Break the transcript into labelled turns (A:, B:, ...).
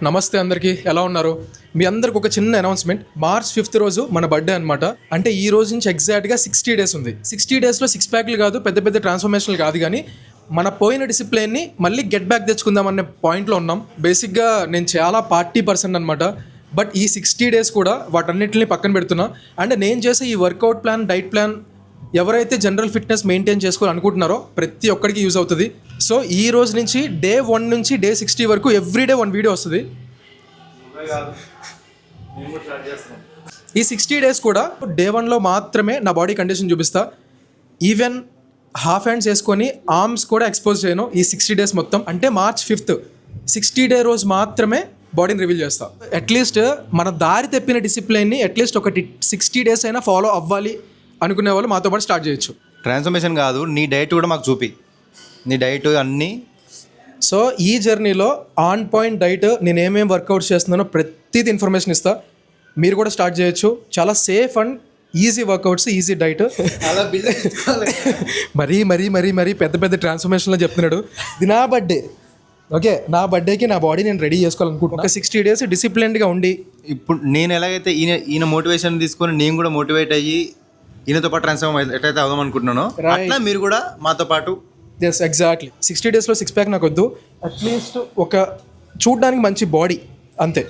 A: నమస్తే అందరికీ, ఎలా ఉన్నారు? మీ అందరికి ఒక చిన్న అనౌన్స్మెంట్. March 5th రోజు మన బర్త్డే అనమాట. అంటే ఈ రోజు నుంచి ఎగ్జాక్ట్గా 60 డేస్ ఉంది. 60 డేస్లో 6 ప్యాక్లు కాదు, పెద్ద పెద్ద ట్రాన్స్ఫర్మేషన్లు కాదు, కానీ మన పోయిన డిసిప్లిన్ని మళ్ళీ గెట్ బ్యాక్ తెచ్చుకుందాం అనే పాయింట్లో ఉన్నాం. బేసిక్గా నేను చాలా పార్టీ పర్సన్ అనమాట. బట్ ఈ 60 డేస్ కూడా వాటన్నిటిని పక్కన పెడుతున్నా. అండ్ నేను చేసే ఈ వర్కౌట్ ప్లాన్, డైట్ ప్లాన్ ఎవరైతే జనరల్ ఫిట్నెస్ మెయింటైన్ చేసుకోవాలనుకుంటున్నారో ప్రతి ఒక్కరికి యూజ్ అవుతుంది. సో ఈ రోజు నుంచి డే 1 నుంచి డే 60 వరకు ఎవ్రీడే 1 వీడియో వస్తుంది. ఈ 60 డేస్ కూడా డే 1లో మాత్రమే నా బాడీ కండిషన్ చూపిస్తా. ఈవెన్ హాఫ్ హ్యాండ్స్ వేసుకొని ఆర్మ్స్ కూడా ఎక్స్పోజ్ చేయను ఈ 60 డేస్ మొత్తం. అంటే March 5th 60 డే రోజు మాత్రమే బాడీని రివీల్ చేస్తా. అట్లీస్ట్ మన దారి తప్పిన డిసిప్లిన్ని అట్లీస్ట్ ఒక 60 డేస్ అయినా ఫాలో అవ్వాలి అనుకునే వాళ్ళు మాతో పాటు స్టార్ట్ చేయొచ్చు.
B: ట్రాన్స్ఫర్మేషన్ కాదు, నీ డైట్ కూడా మాకు చూపి, నీ డైట్ అన్నీ.
A: సో ఈ జర్నీలో ఆన్ పాయింట్ డైట్, నేను ఏమేమి వర్కౌట్స్ చేస్తున్నానో ప్రతిదీ ఇన్ఫర్మేషన్ ఇస్తా. మీరు కూడా స్టార్ట్ చేయొచ్చు. చాలా safe and easy workouts, easy diet. మరీ మరీ మరీ మరీ పెద్ద పెద్ద ట్రాన్స్ఫర్మేషన్లో చెప్తున్నాడు. ఇది నా బర్త్డే, ఓకే, నా బర్త్డేకి నా బాడీ నేను రెడీ చేసుకోవాలనుకుంటున్నా. ఒక 60 డేస్ డిసిప్లిన్డ్గా ఉండి,
B: ఇప్పుడు నేను ఎలాగైతే ఈయన మోటివేషన్ తీసుకొని నేను కూడా మోటివేట్ అయ్యి ఈయనతో పాటు ట్రాన్స్ఫార్మ్ ఎట్లయితే అవుదాం అనుకుంటున్నానో అట్లా మీరు కూడా మాతో పాటు.
A: Yes, exactly. 60 డేస్లో 6 ప్యాక్ నాకు వద్దు, అట్లీస్ట్ ఒక చూడడానికి మంచి బాడీ అంతే.